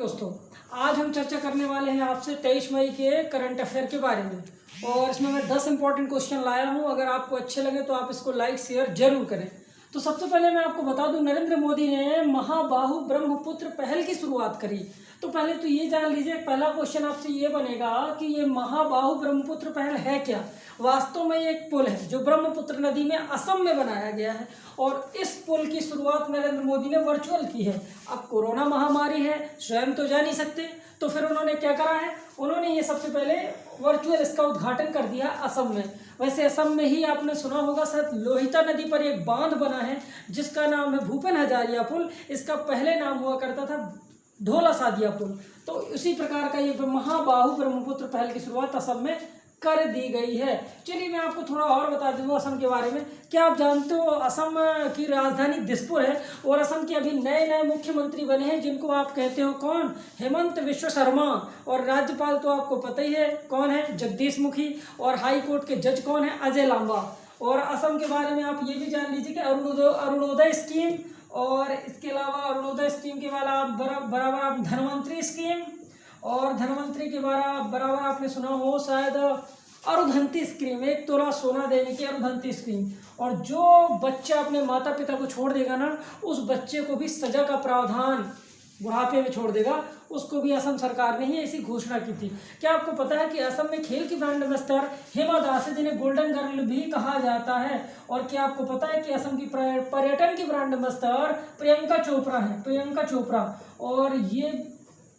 दोस्तों, आज हम चर्चा करने वाले हैं आपसे 23 मई के करंट अफेयर के बारे में। और इसमें मैं 10 इंपॉर्टेंट क्वेश्चन लाया हूं। अगर आपको अच्छे लगे तो आप इसको लाइक शेयर जरूर करें। तो सबसे पहले मैं आपको बता दूं, नरेंद्र मोदी ने महाबाहु ब्रह्मपुत्र पहल की शुरुआत करी। तो पहले तो ये जान लीजिए, पहला क्वेश्चन आपसे ये बनेगा कि ये महाबाहु ब्रह्मपुत्र पहल है क्या। वास्तव में ये एक पुल है जो ब्रह्मपुत्र नदी में असम में बनाया गया है और इस पुल की शुरुआत नरेंद्र मोदी ने वर्चुअल की है। अब कोरोना महामारी है, स्वयं तो जा नहीं सकते, तो फिर उन्होंने क्या करा है, उन्होंने ये सबसे पहले वर्चुअल इसका उद्घाटन कर दिया असम में। वैसे असम में ही आपने सुना होगा शायद लोहिता नदी पर एक बांध बना है जिसका नाम है भूपेन हजारिया पुल। इसका पहले नाम हुआ करता था ढोला सादिया पुल। तो उसी प्रकार का ये महाबाहु ब्रह्मपुत्र पहल की शुरुआत असम में कर दी गई है। चलिए मैं आपको थोड़ा और बता दूँ असम के बारे में। क्या आप जानते हो असम की राजधानी दिसपुर है और असम के अभी नए नए मुख्यमंत्री बने हैं जिनको आप कहते हो कौन, हेमंत विश्व शर्मा। और राज्यपाल तो आपको पता ही है कौन है, जगदीश मुखी। और हाई कोर्ट के जज कौन है, अजय लांबा। और असम के बारे में आप ये भी जान लीजिए कि अरुणोदय स्कीम, और इसके अलावा अरुणोदय स्कीम के बाद आप बराबर आप धनवंतरी स्कीम, और धनवंतरी के बराबर आपने सुना हो शायद अरुधंती स्कीम, 1 तोला सोना देने की अरुधंती स्कीम। और जो बच्चा अपने माता पिता को छोड़ देगा ना, उस बच्चे को भी सजा का प्रावधान बुढ़ापे में छोड़ देगा, उसको भी असम सरकार ने ही ऐसी घोषणा की थी। क्या आपको पता है कि असम में खेल की ब्रांड एम्बेसडर हेमा दास है जिन्हें गोल्डन गर्ल भी कहा जाता है। और क्या आपको पता है कि असम की पर्यटन की ब्रांड एम्बेसडर प्रियंका चोपड़ा है, प्रियंका चोपड़ा। और ये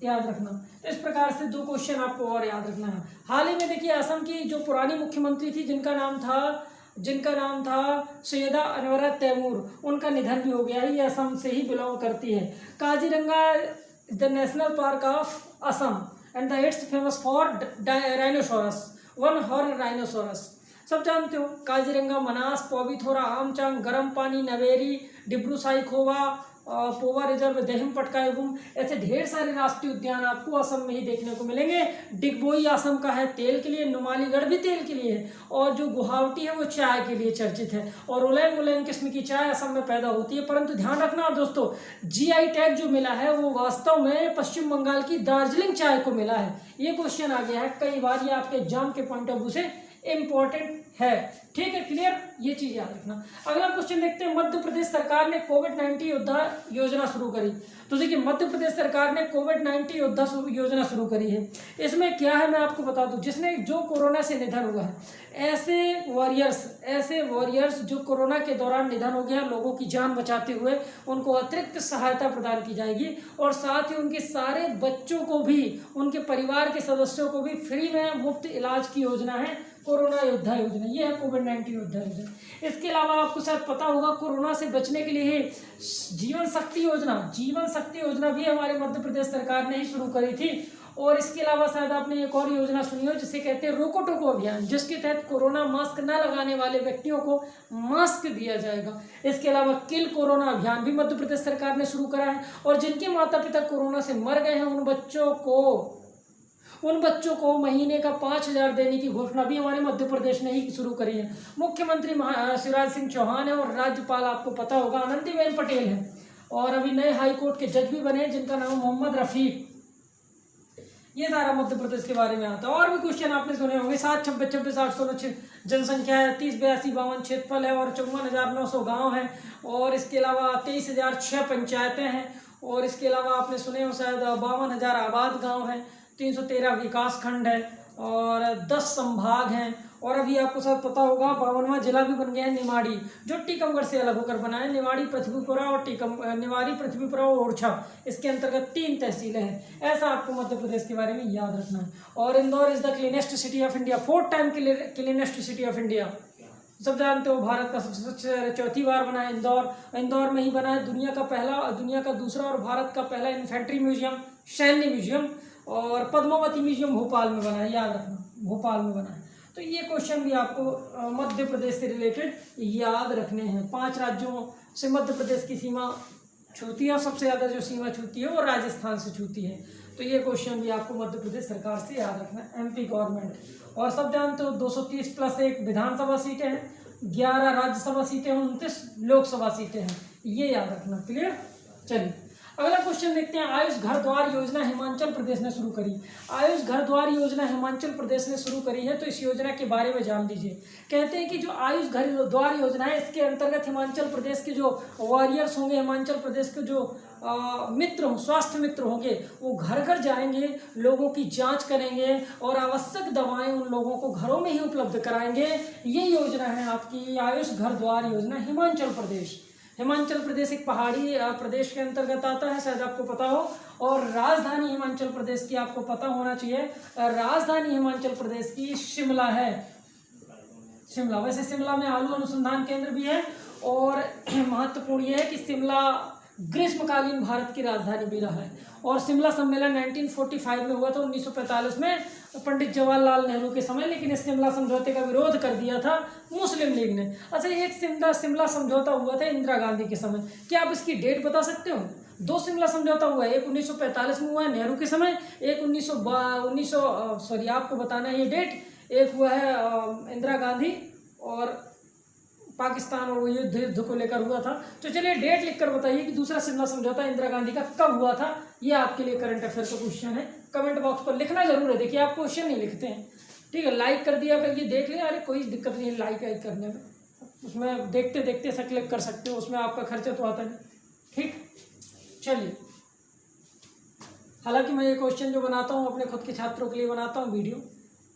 याद रखना। तो इस प्रकार से 2 क्वेश्चन आपको और याद रखना है। हाल ही में देखिए असम की जो पुरानी मुख्यमंत्री थी जिनका नाम था सैयदा अनवरत तैमूर, उनका निधन भी हो गया है। ये असम से ही बिलोंग करती है। Kaziranga is the national park of Assam and the it's famous for rhinoceros, 1 horn rhinoceros. सब जानते हो काजीरंगा, मनास, पौबीथोरा, आमचांग, गरम पानी, नवेरी, डिब्रू साइखोवा, पोवा रिजर्व, दहिम पटकायुगुम, ऐसे ढेर सारे राष्ट्रीय उद्यान आपको असम में ही देखने को मिलेंगे। डिगबोई असम का है तेल के लिए, नुमालीगढ़ भी तेल के लिए है, और जो गुवाहाटी है वो चाय के लिए चर्चित है। और उलैंग उलैंग किस्म की चाय असम में पैदा होती है। परंतु ध्यान रखना दोस्तों, जीआई टैग जो मिला है वो वास्तव में पश्चिम बंगाल की दार्जिलिंग चाय को मिला है। ये क्वेश्चन आ गया है कई बार, ये आपके एग्जाम के पॉइंट ऑफ व्यू से इंपॉर्टेंट है। ठीक है, क्लियर, ये चीज याद रखना। अगला क्वेश्चन देखते हैं, मध्य प्रदेश सरकार ने कोविड-19 योद्धा योजना शुरू करी। तो देखिए मध्य प्रदेश सरकार ने कोविड-19 योद्धा योजना शुरू करी है। इसमें क्या है मैं आपको बता दूं, जो कोरोना से निधन हुआ है, ऐसे वॉरियर्स जो कोरोना के दौरान निधन हो गया, लोगों की जान बचाते हुए उनको अतिरिक्त सहायता प्रदान की जाएगी। और साथ ही उनके सारे बच्चों को भी, उनके परिवार के सदस्यों को भी फ्री में मुफ्त इलाज की योजना है कोरोना योद्धा योजना। ये है कोविड-19 योद्धा योजना। इसके अलावा आपको शायद पता होगा कोरोना से बचने के लिए जीवन शक्ति योजना भी हमारे मध्य प्रदेश सरकार ने ही शुरू करी थी। और इसके अलावा शायद आपने एक और योजना सुनी हो जिसे कहते हैं रोको टोको अभियान, जिसके तहत कोरोना मास्क न लगाने वाले व्यक्तियों को मास्क दिया जाएगा। इसके अलावा किल कोरोना अभियान भी मध्य प्रदेश सरकार ने शुरू करा है। और जिनके माता पिता कोरोना से मर गए हैं उन बच्चों को महीने का 5,000 देने की घोषणा भी हमारे मध्य प्रदेश ने ही शुरू करी है। मुख्यमंत्री शिवराज सिंह चौहान है और राज्यपाल आपको पता होगा आनंदीबेन पटेल है। और अभी नए हाई कोर्ट के जज भी बने हैं जिनका नाम मोहम्मद रफीक। ये सारा मध्य प्रदेश के बारे में आता है। और भी क्वेश्चन आपने सुने होंगे, 7, 26, 26, 809 जनसंख्या है, 30, 82, 52 क्षेत्रफल है, और 54,900 गाँव हैं। और इसके अलावा 23,006 पंचायतें हैं। और इसके अलावा आपने सुने हो शायद 52,000 आबाद गाँव हैं, 313 विकास खंड है, और 10 संभाग हैं। और अभी आपको शायद पता होगा 52वां जिला भी बन गया है निमाड़ी, जो टीकमगढ़ से अलग होकर बना है। निवाड़ी, पृथ्वीपुरा और ओरछा, इसके अंतर्गत 3 तहसीलें हैं। ऐसा आपको मध्य प्रदेश के बारे में याद रखना है। और Indore is the cleanest city of India, 4th time cleanest city of India. सब जानते हो भारत का सबसे स्वच्छ 4थी बार बना है इंदौर में ही बना है। दुनिया का दूसरा और भारत का पहला इन्फेंट्री म्यूजियम, सैन्य म्यूजियम। और पद्मावती म्यूजियम भोपाल में बना है, याद रखना, भोपाल में बना है। तो ये क्वेश्चन भी आपको मध्य प्रदेश से रिलेटेड याद रखने हैं। 5 राज्यों से मध्य प्रदेश की सीमा छूती है और सबसे ज़्यादा जो सीमा छूती है वो राजस्थान से छूती है। तो ये क्वेश्चन भी आपको मध्य प्रदेश सरकार से याद रखना है। MP government. और सब जानते हो 230+1 विधानसभा सीटें हैं, 11 राज्यसभा सीटें हैं, 29 लोकसभा सीटें हैं। ये याद रखना, क्लियर। चलिए अगला क्वेश्चन देखते हैं, आयुष घर द्वार योजना हिमाचल प्रदेश ने शुरू करी। आयुष घर द्वार योजना हिमाचल प्रदेश ने शुरू करी है, तो इस योजना के बारे में जान लीजिए। कहते हैं कि जो आयुष घर द्वार योजना है, इसके अंतर्गत हिमाचल प्रदेश के जो वॉरियर्स होंगे, हिमाचल प्रदेश के जो मित्र स्वास्थ्य मित्र होंगे, वो घर घर जाएंगे, लोगों की जांच करेंगे और आवश्यक दवाएं उन लोगों को घरों में ही उपलब्ध कराएंगे। ये योजना है आपकी आयुष घर द्वार योजना हिमाचल प्रदेश। हिमाचल प्रदेश एक पहाड़ी प्रदेश के अंतर्गत आता है, शायद आपको पता हो। और राजधानी हिमाचल प्रदेश की आपको पता होना चाहिए, राजधानी हिमाचल प्रदेश की शिमला है। शिमला, वैसे शिमला में आलू अनुसंधान केंद्र भी है और महत्वपूर्ण यह है कि शिमला ग्रीष्मकालीन भारत की राजधानी भी रहा है। और शिमला सम्मेलन 1945 में हुआ था, 1945 में पंडित जवाहरलाल नेहरू के समय, लेकिन इस शिमला समझौते का विरोध कर दिया था मुस्लिम लीग ने। अच्छा, एक शिमला समझौता हुआ था इंदिरा गांधी के समय। क्या आप इसकी डेट बता सकते हो? 2 शिमला समझौता हुआ है, एक 1945 में हुआ है नेहरू के समय, एक 1900 आपको बताना है ये डेट। एक हुआ है इंदिरा गांधी और पाकिस्तान और वो युद्ध को लेकर हुआ था। तो चलिए डेट लिखकर बताइए कि दूसरा शिमला समझौता इंदिरा गांधी का कब हुआ था। ये आपके लिए करंट अफेयर का क्वेश्चन है, कमेंट बॉक्स पर लिखना जरूर है। देखिए आप क्वेश्चन नहीं लिखते हैं, ठीक है, लाइक कर दिया करिए, देख लें, अरे कोई दिक्कत नहीं है लाइक करने में, उसमें देखते देखते ऐसा क्लिक कर सकते हो, उसमें आपका खर्चा तो आता नहीं। ठीक, चलिए, हालांकि मैं ये क्वेश्चन जो बनाता हूँ अपने खुद के छात्रों के लिए बनाता हूँ वीडियो,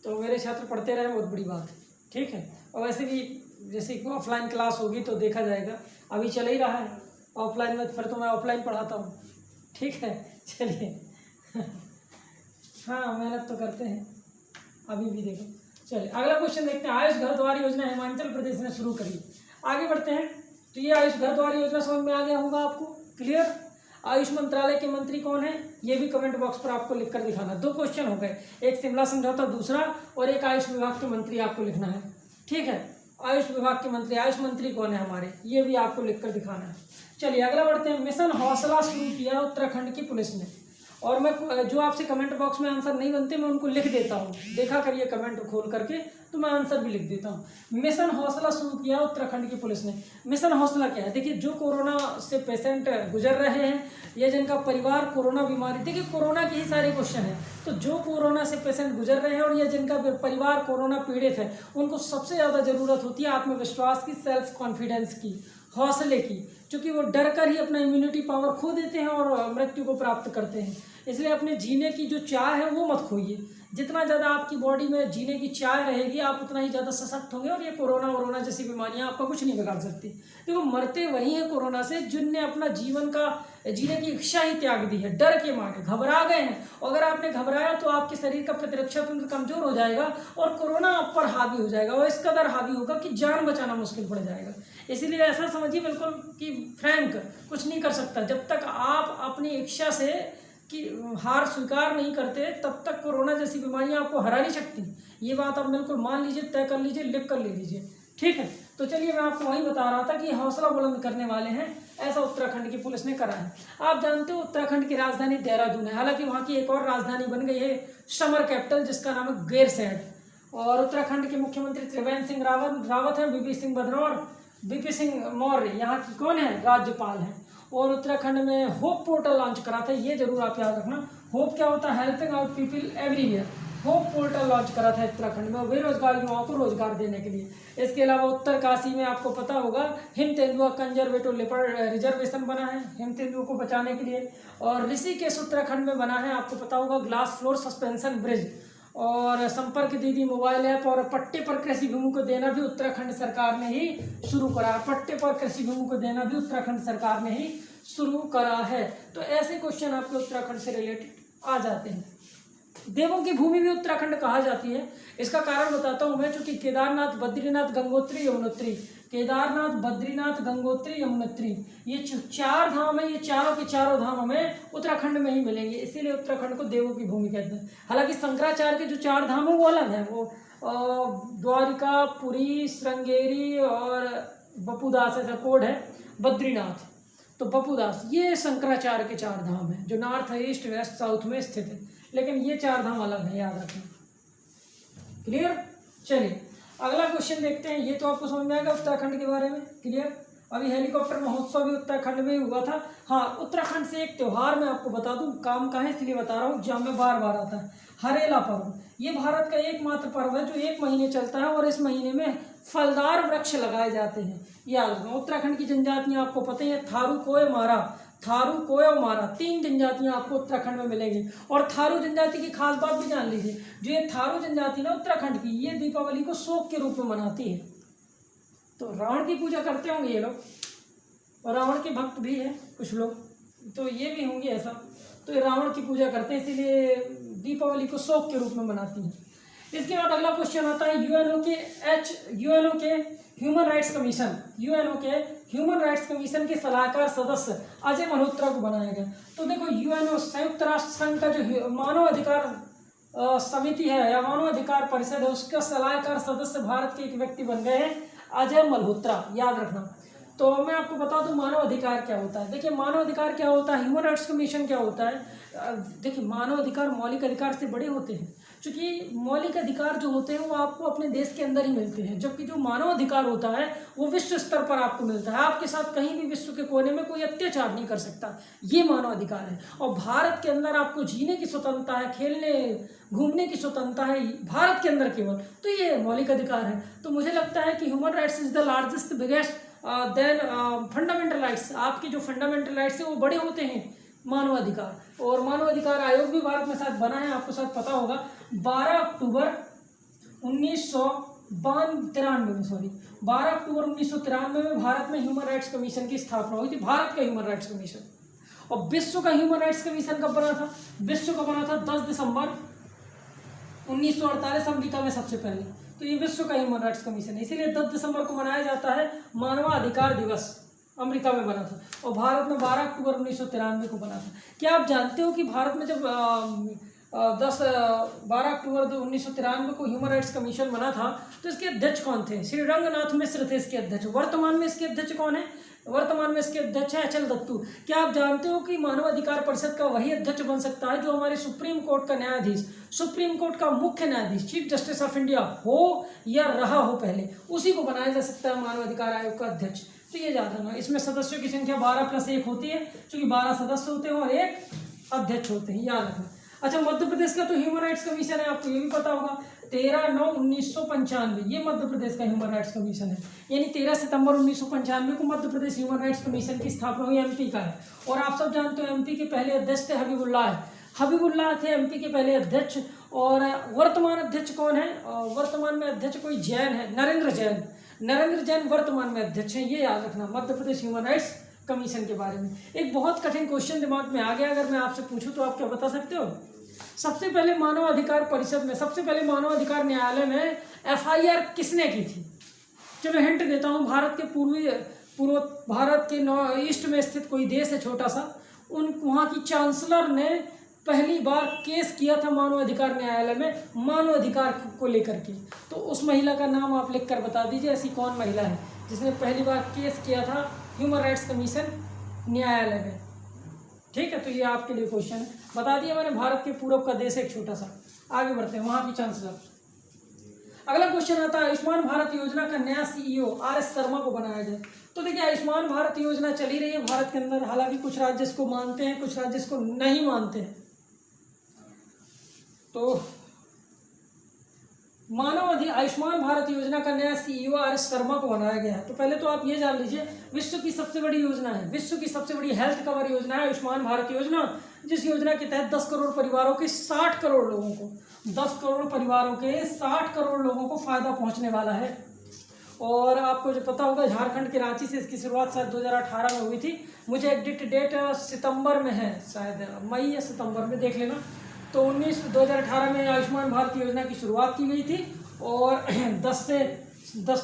तो मेरे छात्र पढ़ते रहे, बहुत बड़ी बात है। ठीक है, और वैसे भी जैसे ऑफलाइन क्लास होगी तो देखा जाएगा, अभी चल ही रहा है ऑफलाइन में, फिर तो मैं ऑफलाइन पढ़ाता हूँ। ठीक है, चलिए हाँ, मेहनत तो करते हैं अभी भी, देखो। चलिए अगला क्वेश्चन देखते हैं, आयुष घर द्वार योजना हिमाचल प्रदेश ने शुरू करी। आगे बढ़ते हैं, तो ये आयुष घर द्वार योजना समझ में आ गया होगा आपको, क्लियर। आयुष मंत्रालय के मंत्री कौन है, ये भी कमेंट बॉक्स पर आपको लिखकर दिखाना। 2 क्वेश्चन हो गए, एक शिमला समझौता दूसरा, और एक आयुष विभाग के मंत्री आपको लिखना है। ठीक है, आयुष विभाग के मंत्री, आयुष मंत्री कौन है हमारे, ये भी आपको लिखकर दिखाना है। चलिए अगला बढ़ते हैं, मिशन हौसला शुरू किया उत्तराखंड की पुलिस ने। और मैं जो आपसे कमेंट बॉक्स में आंसर नहीं बनते मैं उनको लिख देता हूँ, देखा करिए कमेंट खोल करके, तो मैं आंसर भी लिख देता हूँ। मिशन हौसला शुरू किया उत्तराखंड की पुलिस ने। मिशन हौसला क्या है? देखिए, जो कोरोना से पेशेंट गुजर रहे हैं या जिनका परिवार कोरोना बीमारी, देखिए कोरोना के ही सारे क्वेश्चन हैं, तो जो कोरोना से पेशेंट गुजर रहे हैं और या जिनका परिवार कोरोना पीड़ित है, उनको सबसे ज़्यादा ज़रूरत होती है आत्मविश्वास की, सेल्फ कॉन्फिडेंस की, हौसले की, क्योंकि वो डर कर ही अपना इम्यूनिटी पावर खो देते हैं और मृत्यु को प्राप्त करते हैं। इसलिए अपने जीने की जो चाह है वो मत खोइए। जितना ज़्यादा आपकी बॉडी में जीने की चाह रहेगी, आप उतना ही ज़्यादा सशक्त होंगे और ये कोरोना जैसी बीमारियां आपका कुछ नहीं बिगाड़ सकती। देखो, मरते वही हैं कोरोना से जिनने अपना जीवन का जीने की इच्छा ही त्याग दी है, डर के मारे घबरा गए हैं। अगर आपने घबराया तो आपके शरीर का प्रतिरक्षा तंत्र कमजोर हो जाएगा और कोरोना आप पर हावी हो जाएगा, और इस कदर हावी होगा कि जान बचाना मुश्किल पड़ जाएगा। इसीलिए ऐसा समझिए बिल्कुल कि फ्रैंक कुछ नहीं कर सकता जब तक आप अपनी इच्छा से कि हार स्वीकार नहीं करते, तब तक कोरोना जैसी बीमारियां आपको हरा नहीं सकती। ये बात आप बिल्कुल मान लीजिए, तय कर लीजिए, लिख कर ले लीजिए। ठीक है, तो चलिए मैं आपको वही बता रहा था कि हौसला बुलंद करने वाले हैं, ऐसा उत्तराखंड की पुलिस ने करा है। आप जानते हो उत्तराखंड की राजधानी देहरादून है, हालांकि वहाँ की एक और राजधानी बन गई है समर कैपिटल, जिसका नाम है गैरसैंण। और उत्तराखंड के मुख्यमंत्री त्रिवेंद्र सिंह रावत है, वीपी सिंह बदनौर, वीपी सिंह मौर्य यहाँ की कौन है, राज्यपाल हैं। और उत्तराखंड में होप पोर्टल लॉन्च करा था, ये जरूर आप याद रखना। होप क्या होता है? Helping out people everywhere. Hope portal launch करा था उत्तराखंड में बेरोजगार युवाओं को रोजगार देने के लिए। इसके अलावा उत्तरकाशी में आपको पता होगा हिम तेंदुआ कंजर्वेटिव लेपर्ड रिजर्वेशन बना है हिम तेंदुओं को बचाने के लिए। और ऋषिकेश उत्तराखंड में बना है, आपको पता होगा, ग्लास फ्लोर सस्पेंशन ब्रिज। और संपर्क दीदी मोबाइल ऐप और पट्टे पर कृषि भूमि को देना भी उत्तराखंड सरकार ने ही शुरू करा है। पट्टे पर कृषि भूमि को देना भी उत्तराखंड सरकार ने ही शुरू करा है। तो ऐसे क्वेश्चन आपके उत्तराखंड से रिलेटेड आ जाते हैं। देवों की भूमि भी उत्तराखंड कहा जाती है, इसका कारण बताता हूँ मैं, चूंकि केदारनाथ, बद्रीनाथ, गंगोत्री, यमुनोत्री, केदारनाथ, बद्रीनाथ, गंगोत्री, यमुनोत्री, ये 4 धाम है, ये चारों के चारों धाम हमें उत्तराखंड में ही मिलेंगे, इसीलिए उत्तराखंड को देवों की भूमि कहते हैं। हालांकि शंकराचार्य के जो 4 धाम है वो अलग है, वो द्वारिका, पुरी, श्रृंगेरी और बपुदास, ऐसा कोड है, बद्रीनाथ। तो बपुदास ये शंकराचार्य के 4 धाम हैं जो नॉर्थ, ईस्ट, वेस्ट, साउथ में स्थित है, लेकिन ये 4 धाम अलग है, याद रखें। क्लियर? चलिए अगला क्वेश्चन देखते हैं। ये तो आपको समझ में आएगा उत्तराखंड के बारे में, क्लियर। अभी हेलीकॉप्टर महोत्सव भी उत्तराखंड में ही हुआ था। हाँ, उत्तराखंड से एक त्यौहार मैं आपको बता दूं, काम का है इसलिए बता रहा हूँ, जहाँ में बार बार आता है, हरेला पर्व। ये भारत का एकमात्र पर्व है जो 1 महीने चलता है और इस महीने में फलदार वृक्ष लगाए जाते हैं। याद रखना, उत्तराखंड की जनजातियाँ आपको पता ही है, थारू, कोय, मारा, थारू, कोय और मारा, 3 जनजातियाँ आपको उत्तराखंड में मिलेंगी। और थारू जनजाति की खास बात भी जान लीजिए, जो ये थारू जनजाति ना उत्तराखंड की, ये दीपावली को शोक के रूप में मनाती है। तो रावण की पूजा करते होंगे ये लोग, और रावण के भक्त भी हैं कुछ लोग, तो ये भी होंगे ऐसा। तो ये रावण की पूजा करते हैं, इसीलिए दीपावली को शोक के रूप में मनाती हैं। इसके बाद अगला क्वेश्चन आता है, यूएनओ के ह्यूमन राइट्स कमीशन, यूएनओ के ह्यूमन राइट्स कमीशन के सलाहकार सदस्य अजय मल्होत्रा को बनाया गया। तो देखो, यूएनओ संयुक्त राष्ट्र संघ का जो मानव अधिकार समिति है या मानव अधिकार परिषद है, उसका सलाहकार सदस्य भारत के एक व्यक्ति बन गए हैं, अजय मल्होत्रा। याद रखना। तो मैं आपको बता दूं मानव अधिकार क्या होता है। देखिए, मानव अधिकार क्या होता है, ह्यूमन राइट्स कमीशन क्या होता है। देखिए, मानव अधिकार मौलिक अधिकार से बड़े होते हैं, क्योंकि मौलिक अधिकार जो होते हैं वो आपको अपने देश के अंदर ही मिलते हैं, जबकि जो मानव अधिकार होता है वो विश्व स्तर पर आपको मिलता है। आपके साथ कहीं भी विश्व के कोने में कोई अत्याचार नहीं कर सकता, ये मानव अधिकार है। और भारत के अंदर आपको जीने की स्वतंत्रता है, खेलने घूमने की स्वतंत्रता है भारत के अंदर केवल, तो ये मौलिक अधिकार है। तो मुझे लगता है कि human rights is the largest biggest then fundamental rights. आपके जो फंडामेंटल राइट्स है वो बड़े होते हैं मानव अधिकार। और मानव अधिकार आयोग भी भारत में शायद बना है, आपको शायद पता होगा। 12 अक्टूबर 1993 में भारत में ह्यूमन राइट्स कमीशन की स्थापना हुई थी, भारत का ह्यूमन राइट्स कमीशन। और विश्व का ह्यूमन राइट्स कमीशन कब बना था, विश्व का बना था 10 दिसंबर 1948 अमेरिका में सबसे पहले। तो ये विश्व का ह्यूमन राइट्स कमीशन है, इसीलिए 10 दिसंबर को मनाया जाता है मानवाधिकार दिवस। अमेरिका में बना था और भारत में 12 अक्टूबर 1993 को बना था। क्या आप जानते हो कि भारत में जब 12 अक्टूबर 1993 को ह्यूमन राइट्स कमीशन बना था तो इसके अध्यक्ष कौन थे, श्री रंगनाथ मिश्र थे इसके अध्यक्ष। वर्तमान में इसके अध्यक्ष कौन है, वर्तमान में इसके अध्यक्ष है अचल दत्तू। क्या आप जानते हो कि मानव अधिकार परिषद का वही अध्यक्ष बन सकता है जो हमारे सुप्रीम कोर्ट का न्यायाधीश, सुप्रीम कोर्ट का मुख्य न्यायाधीश, चीफ जस्टिस ऑफ इंडिया हो या रहा हो पहले, उसी को बनाया जा सकता है मानव अधिकार आयोग का अध्यक्ष। तो ये याद रखना। इसमें सदस्यों की संख्या 12+1 होती है, क्योंकि 12 सदस्य होते हैं और 1 अध्यक्ष होते हैं, याद रखना। अच्छा, मध्य प्रदेश का तो ह्यूमन राइट्स कमीशन है, आपको ये भी पता होगा, 13/9/1995 ये मध्य प्रदेश का ह्यूमन राइट्स कमीशन है। यानी 13 सितंबर 1995 को Madhya Pradesh human rights commission की स्थापना हुई, एमपी का है। और आप सब जानते हो एमपी के पहले अध्यक्ष थे हबीबुल्लाह थे एमपी के पहले अध्यक्ष। और वर्तमान अध्यक्ष कौन है, वर्तमान में अध्यक्ष कोई जैन है, नरेंद्र जैन वर्तमान में अध्यक्ष हैं, ये याद रखना Madhya Pradesh human rights commission के बारे में। एक बहुत कठिन क्वेश्चन दिमाग में आ गया, अगर मैं आपसे पूछूं तो आप क्या बता सकते हो। सबसे पहले मानव अधिकार परिषद में, सबसे पहले मानव अधिकार न्यायालय में FIR किसने की थी। चलो हिंट देता हूँ, भारत के पूर्व भारत के ईस्ट में स्थित कोई देश है छोटा सा, वहाँ की चांसलर ने पहली बार केस किया था मानव अधिकार न्यायालय में मानव अधिकार को लेकर के। तो उस महिला का नाम आप लिख कर बता दीजिए, ऐसी कौन महिला है जिसने पहली बार केस किया था ह्यूमन राइट्स कमीशन न्यायालय में। ठीक है, तो ये आपके लिए क्वेश्चन बता दिया मैंने। भारत के पूर्व का देश एक छोटा सा, आगे बढ़ते हैं, वहाँ की चांसलर। अगला क्वेश्चन आता है, आयुष्मान भारत योजना का नया CEO RS शर्मा को बनाया जाए। तो देखिए, आयुष्मान भारत योजना चली रही है भारत के अंदर, हालांकि कुछ राज्य इसको मानते हैं, कुछ राज्य इसको नहीं मानते हैं। तो आयुष्मान भारत योजना का नया CEO RS शर्मा को बनाया गया है। तो पहले तो आप ये जान लीजिए, विश्व की सबसे बड़ी योजना है, विश्व की सबसे बड़ी हेल्थ कवर योजना है आयुष्मान भारत योजना, जिस योजना के तहत 10 करोड़ परिवारों के 60 करोड़ लोगों को 10 करोड़ परिवारों के 60 करोड़ लोगों को फायदा पहुंचने वाला है। और आपको जो पता होगा, झारखंड के रांची से इसकी शुरुआत शायद 2018 में हुई थी। मुझे एग्जैक्ट डेट सितंबर में है, शायद मई या सितंबर में, देख लेना। तो 2018 में आयुष्मान भारत योजना की शुरुआत की गई थी और 10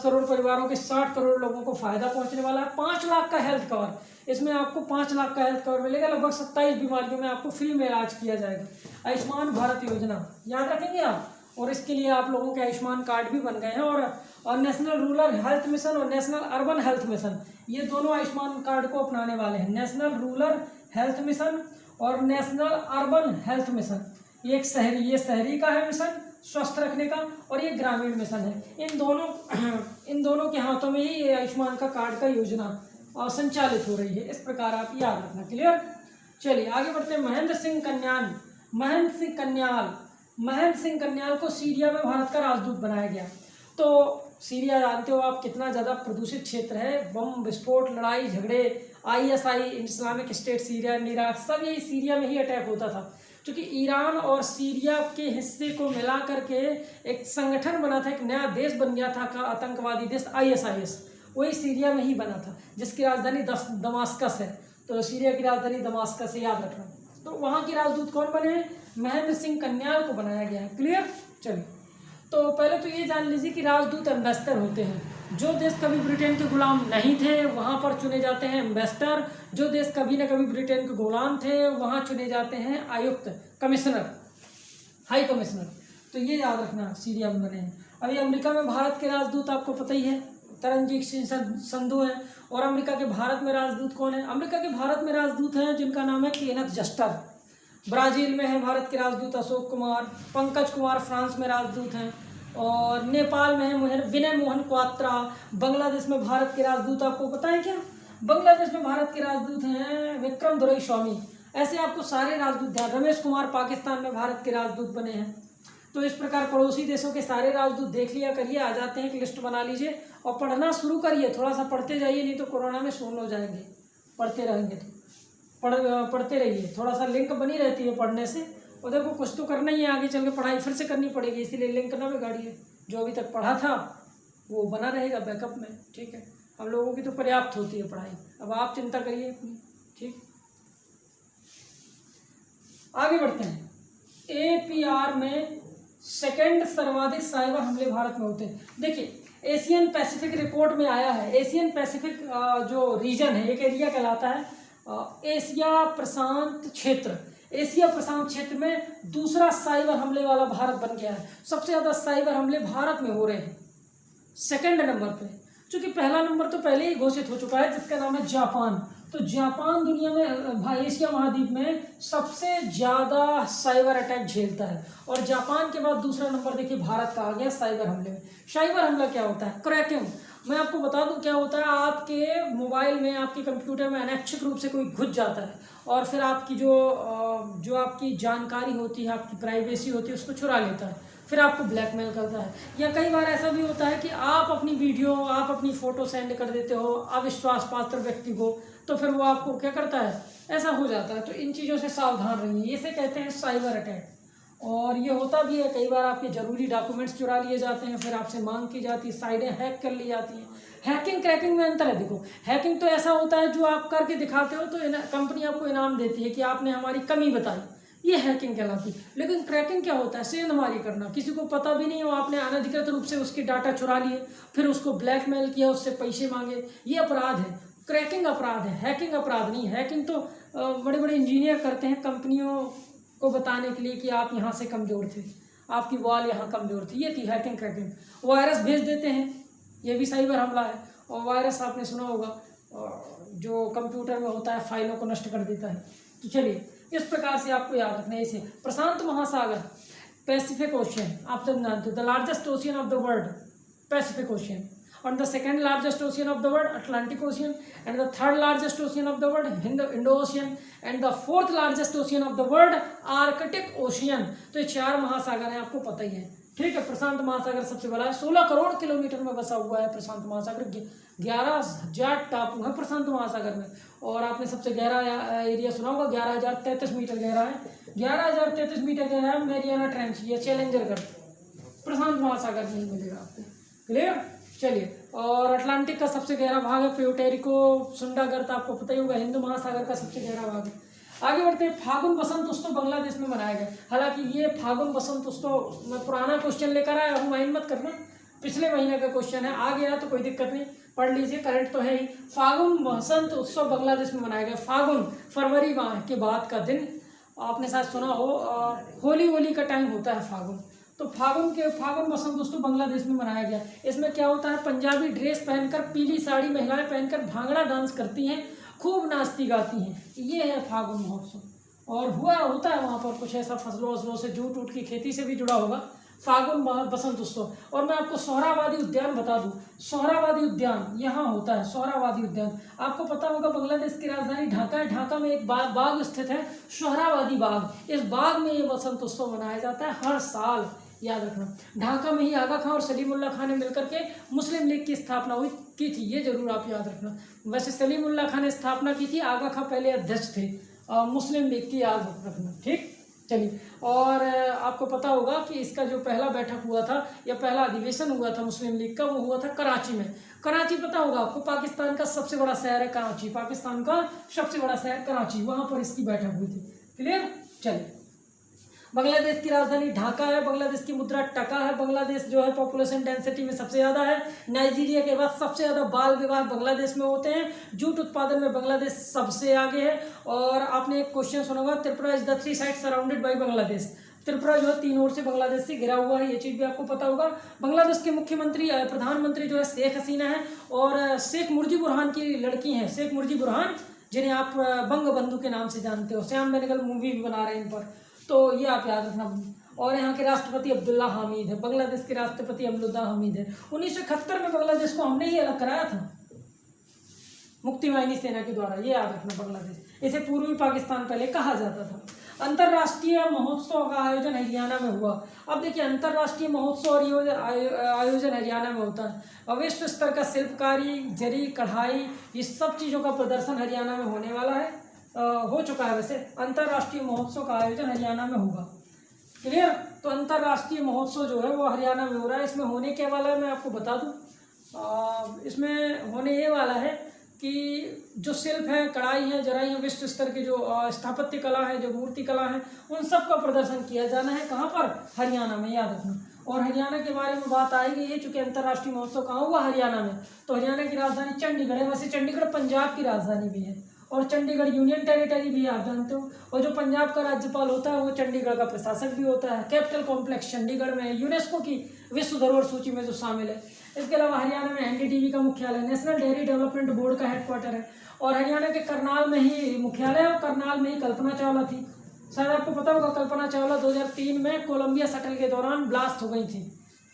करोड़ परिवारों के 60 करोड़ लोगों को फायदा पहुंचने वाला है। 5 लाख का हेल्थ कवर, इसमें आपको 5 लाख का हेल्थ कवर मिलेगा, लगभग 27 बीमारियों में आपको फ्री में इलाज किया जाएगा। आयुष्मान भारत योजना याद रखेंगे आप। और इसके लिए आप लोगों के आयुष्मान कार्ड भी बन गए हैं। और नेशनल रूरल हेल्थ मिशन और नेशनल अर्बन हेल्थ मिशन, ये दोनों आयुष्मान कार्ड को अपनाने वाले हैं। नेशनल रूरल हेल्थ मिशन और नेशनल अर्बन हेल्थ मिशन, ये शहरी का है मिशन स्वस्थ रखने का, और ये ग्रामीण मिशन है। इन दोनों के हाथों में ही ये आयुष्मान का कार्ड का योजना संचालित हो रही है। इस प्रकार आप याद रखना। क्लियर? चलिए आगे बढ़ते हैं। महेंद्र सिंह कन्याल को सीरिया में भारत का राजदूत बनाया गया। तो सीरिया जानते हो आप कितना ज़्यादा प्रदूषित क्षेत्र है, बम विस्फोट, लड़ाई झगड़े, ISI Islamic state Syria, Iraq, सब यही सीरिया में ही अटैक होता था। क्योंकि ईरान और सीरिया के हिस्से को मिला करके एक संगठन बना था, एक नया देश बन गया था का आतंकवादी देश ISIS, वही सीरिया में ही बना था, जिसकी राजधानी दमास्कस है। तो सीरिया की राजधानी दमास्कस है, याद रखना। तो वहाँ के राजदूत कौन बने हैं? महेंद्र सिंह कन्याल को बनाया गया है। क्लियर? चलिए तो पहले तो ये जान लीजिए कि राजदूत एम्बेसडर होते हैं। जो देश कभी ब्रिटेन के गुलाम नहीं थे वहाँ पर चुने जाते हैं एम्बेसडर। जो देश कभी न कभी ब्रिटेन के गुलाम थे वहाँ चुने जाते हैं आयुक्त, कमिश्नर, हाई कमिश्नर। तो ये याद रखना, सीरिया में बने हैं। अभी अमेरिका में भारत के राजदूत आपको पता ही है, तरनजीत सिंह संधू है। और अमेरिका के भारत में राजदूत कौन है? अमेरिका के भारत में राजदूत हैं जिनका नाम है केनेथ जस्टर। ब्राज़ील में है भारत के राजदूत अशोक कुमार। पंकज कुमार फ्रांस में राजदूत हैं। और नेपाल में है विनय मोहन क्वात्रा। बांग्लादेश में भारत के राजदूत आपको पता है क्या? बांग्लादेश में भारत के राजदूत हैं विक्रम दोरईस्वामी। ऐसे आपको सारे राजदूत ध्यान। रमेश कुमार पाकिस्तान में भारत के राजदूत बने हैं। तो इस प्रकार पड़ोसी देशों के सारे राजदूत देख लिया करिए, आ जाते हैं कि लिस्ट बना लीजिए और पढ़ना शुरू करिए। थोड़ा सा पढ़ते जाइए, नहीं तो कोरोना में शून्य हो जाएंगे। पढ़ते रहेंगे तो पढ़ते रहिए, थोड़ा सा लिंक बनी रहती है पढ़ने से। और देखो कुछ तो करना ही है, आगे चल के पढ़ाई फिर से करनी पड़ेगी, इसीलिए लिंक ना बिगाड़िए। जो अभी तक पढ़ा था वो बना रहेगा बैकअप में, ठीक है। हम लोगों की तो पर्याप्त होती है पढ़ाई, अब आप चिंता करिए अपनी, ठीक। आगे बढ़ते हैं। APR में सेकेंड सर्वाधिक साइबर हमले भारत में होते हैं। देखिए एशियन पैसिफिक रिपोर्ट में आया है, एशियन पैसिफिक जो रीजन है, एक एरिया कहलाता है एशिया प्रशांत क्षेत्र। एशिया प्रशांत क्षेत्र में दूसरा साइबर हमले वाला भारत बन गया है। सबसे ज़्यादा साइबर हमले भारत में हो रहे हैं सेकंड नंबर पे, क्योंकि पहला नंबर तो पहले ही घोषित हो चुका है जिसका नाम है जापान। तो जापान दुनिया में एशिया महाद्वीप में सबसे ज़्यादा साइबर अटैक झेलता है। और जापान के बाद दूसरा नंबर देखिए भारत का आ गया साइबर हमले में। साइबर हमला क्या होता है? क्रैकिंग। मैं आपको बता दूं क्या होता है। आपके मोबाइल में, आपके कंप्यूटर में अनैच्छिक रूप से कोई घुस जाता है और फिर आपकी जो आपकी जानकारी होती है, आपकी प्राइवेसी होती है, उसको चुरा लेता है, फिर आपको ब्लैकमेल करता है। या कई बार ऐसा भी होता है कि आप अपनी वीडियो, आप अपनी फ़ोटो सेंड कर देते हो अविश्वास पात्र व्यक्ति को, तो फिर वो आपको क्या करता है, ऐसा हो जाता है। तो इन चीज़ों से सावधान रहिए, इसे कहते हैं साइबर अटैक। और ये होता भी है, कई बार आपके ज़रूरी डॉक्यूमेंट्स चुरा लिए जाते हैं, फिर आपसे मांग की जाती है, साइडें हैक कर ली जाती हैं। हैकिंग क्रैकिंग में अंतर है। देखो हैकिंग तो ऐसा होता है जो आप करके दिखाते हो तो कंपनी आपको इनाम देती है कि आपने हमारी कमी बताई, ये हैकिंग कहलाती है। लेकिन क्रैकिंग क्या होता है? सेंधमारी करना, किसी को पता भी नहीं हो, आपने अनधिकृत रूप से उसकी डाटा चुरा लिए, फिर उसको ब्लैकमेल किया, उससे पैसे मांगे, ये अपराध है। क्रैकिंग अपराध है, हैकिंग अपराध नहीं। हैकिंग तो बड़े बड़े इंजीनियर करते हैं कंपनियों को बताने के लिए कि आप यहाँ से कमज़ोर थे, आपकी वॉल यहाँ कमज़ोर थी, ये थी हैकिंग क्रैकिंग। वायरस भेज देते हैं, ये भी साइबर हमला है। और वायरस आपने सुना होगा जो कंप्यूटर में होता है, फाइलों को नष्ट कर देता है। तो चलिए इस प्रकार से आपको याद रखना है इसे। प्रशांत महासागर, पैसिफिक ओशियन, आप सब जानते हो, the largest ocean of the world, Pacific ocean. And the second largest ocean of the world, Atlantic Ocean, and the third largest ocean of the world, Indo-Ocean, and the fourth largest ocean of the world, Arctic Ocean। तो ये 4 महासागर हैं, आपको पता ही है, ठीक है। प्रशांत महासागर सबसे बड़ा है, 16 करोड़ किलोमीटर में बसा हुआ है प्रशांत महासागर। 11,000 टापू हैं प्रशांत महासागर में। और आपने सबसे गहरा एरिया सुना होगा, 11,033 मीटर गहरा है। 11,033 मीटर गहरा है मैरियाना ट्रेंच, ये चैलेंजर गर्त प्रशांत महासागर में ही मिलेगा आपको। क्लियर? चलिए, और अटलांटिक का सबसे गहरा भाग है प्यूटेरिको सुंडा गर्त, आपको पता ही होगा। हिंद महासागर का सबसे गहरा भाग है। आगे बढ़ते हैं। फागुन बसंत उत्सव बांग्लादेश में मनाया गया। हालांकि ये फागुन बसंत उत्सव मैं पुराना क्वेश्चन लेकर आया हूँ, माइंड मत करना, पिछले महीने का क्वेश्चन है, आ गया तो कोई दिक्कत नहीं, पढ़ लीजिए, करंट तो है ही। फागुन बसंत उत्सव बांग्लादेश में मनाया गया। फागुन फरवरी माह के बाद का दिन, आपने शायद सुना हो, होली का टाइम होता है फागुन। तो फागुन बसंत उत्सव बांग्लादेश में मनाया गया। इसमें क्या होता है, पंजाबी ड्रेस पहनकर, पीली साड़ी महिलाएं पहनकर भांगड़ा डांस करती हैं, खूब नाचती गाती हैं, ये है फागुन महोत्सव। और होता है वहाँ पर कुछ ऐसा फसलों वसलों से, जूट ऊट की खेती से भी जुड़ा होगा, फागुन बसंत उत्सव। और मैं आपको सोहरावादी उद्यान बता दूं, सोहरावादी उद्यान यहाँ होता है। सोहरावादी उद्यान आपको पता होगा, बांग्लादेश की राजधानी ढाका है। ढाका में एक बाग स्थित है, सोहरावादी बाग। इस बाग में ये बसंत उत्सव मनाया जाता है हर साल, याद रखना। ढाका में ही आगा खां और सलीमुल्लाह खां ने मिलकर के मुस्लिम लीग की स्थापना की थी, ये जरूर आप याद रखना। वैसे सलीमुल्लाह खां ने स्थापना की थी, आगा खां पहले अध्यक्ष थे मुस्लिम लीग की, याद रखना। ठीक, चलिए। और आपको पता होगा कि इसका जो पहला बैठक हुआ था या पहला अधिवेशन हुआ था मुस्लिम लीग का, वो हुआ था कराची में। कराची पता होगा आपको, पाकिस्तान का सबसे बड़ा शहर है कराची, पाकिस्तान का सबसे बड़ा शहर कराची, वहाँ पर इसकी बैठक हुई थी। क्लियर, चलिए। बांग्लादेश की राजधानी ढाका है, बांग्लादेश की मुद्रा टका है, बांग्लादेश जो है पॉपुलेशन डेंसिटी में सबसे ज़्यादा है। नाइजीरिया के बाद सबसे ज़्यादा बाल विवाह बांग्लादेश में होते हैं। जूट उत्पादन में बांग्लादेश सबसे आगे है। और आपने एक क्वेश्चन सुना होगा, Tripura is the 3 sides surrounded by Bangladesh. Tripura जो है 3 ओर से बांग्लादेश से घिरा हुआ है, ये चीज़ भी आपको पता होगा। बांग्लादेश के मुख्यमंत्री प्रधानमंत्री जो है शेख हसीना है, और शेख मुर्जी बुरहान की लड़की हैं, शेख मुर्जी बुरहान, जिन्हें आप बंग बंधु के नाम से जानते हो। श्याम बेनेगल मूवी भी बना रहे हैं इन पर, तो ये आप याद रखना। और यहाँ के राष्ट्रपति अब्दुल्ला हामिद है, बांग्लादेश के राष्ट्रपति अब्दुल्ला हामिद है। 1971 में बांग्लादेश को हमने ही अलग कराया था मुक्ति वाहिनी सेना के द्वारा, ये याद रखना। बांग्लादेश, इसे पूर्वी पाकिस्तान पहले कहा जाता था। अंतर्राष्ट्रीय महोत्सव का आयोजन हरियाणा में हुआ। अब देखिए, अंतर्राष्ट्रीय महोत्सव और आयोजन हरियाणा में होता है। विश्व स्तर का शिल्पकारी, जरी, कढ़ाई, ये सब चीज़ों का प्रदर्शन हरियाणा में होने वाला है, हो चुका है। वैसे अंतर्राष्ट्रीय महोत्सव का आयोजन हरियाणा में होगा। क्लियर, तो अंतर्राष्ट्रीय महोत्सव जो है वो हरियाणा में हो रहा है। इसमें होने क्या वाला है मैं आपको बता दूं। इसमें होने ये वाला है कि जो शिल्प है, कढ़ाई है, जराई है, विश्व स्तर की जो स्थापत्य कला है, जो मूर्ति कला है, उन सब का प्रदर्शन किया जाना है। कहाँ पर? हरियाणा में, याद रखना। और हरियाणा के बारे में बात आई गई है, चूँकि अंतर्राष्ट्रीय महोत्सव कहाँ हुआ? हरियाणा में। तो हरियाणा की राजधानी चंडीगढ़ है। वैसे चंडीगढ़ पंजाब की राजधानी भी है, और चंडीगढ़ यूनियन टेरिटरी भी आप जानते हो। और जो पंजाब का राज्यपाल होता है वो चंडीगढ़ का प्रशासक भी होता है। कैपिटल कॉम्प्लेक्स चंडीगढ़ में, यूनेस्को की विश्व धरोहर सूची में जो शामिल है। इसके अलावा हरियाणा में एनडीटीवी का मुख्यालय, नेशनल डेयरी डेवलपमेंट बोर्ड का हेडक्वार्टर है। और हरियाणा के करनाल में ही मुख्यालय है, और करनाल में ही कल्पना चावला थी। शायद आपको पता होगा, कल्पना चावला 2003 में कोलंबिया शटल के दौरान ब्लास्ट हो गई थी,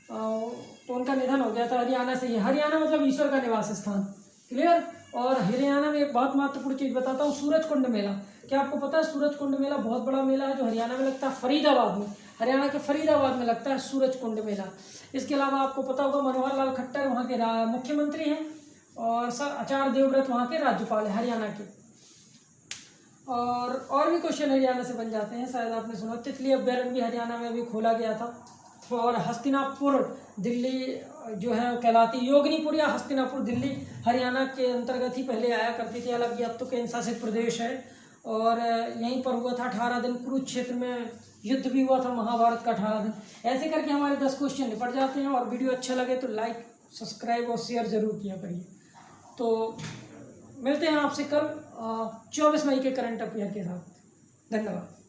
तो उनका निधन हो गया था। हरियाणा से ही, हरियाणा मतलब ईश्वर का निवास स्थान। क्लियर। और हरियाणा में एक बहुत महत्वपूर्ण चीज़ बताता हूँ, सूरजकुंड मेला। क्या आपको पता है? सूरजकुंड मेला बहुत बड़ा मेला है जो हरियाणा में लगता है, फरीदाबाद में, हरियाणा के फरीदाबाद में लगता है सूरजकुंड मेला। इसके अलावा आपको पता होगा, मनोहर लाल खट्टर वहाँ के मुख्यमंत्री हैं, और सर आचार्य देवव्रत वहाँ के राज्यपाल हैं हरियाणा के। और भी क्वेश्चन हरियाणा से बन जाते हैं, शायद आपने सुना। तितली अभ्यारण्य भी हरियाणा में अभी खोला गया था। और हस्तिनापुर दिल्ली जो है कहलाती, योगिनीपुर या हस्तिनापुर दिल्ली हरियाणा के अंतर्गत ही पहले आया करती थी, हालांकि अब तो केंद्र शासित प्रदेश है। और यहीं पर हुआ था 18 दिन, कुरुक्षेत्र में युद्ध भी हुआ था, महाभारत का 18 दिन। ऐसे करके हमारे 10 क्वेश्चन निपट जाते हैं। और वीडियो अच्छा लगे तो लाइक, सब्सक्राइब और शेयर जरूर किया करिए। तो मिलते हैं आपसे कल 24 मई के करंट अफेयर के साथ। धन्यवाद।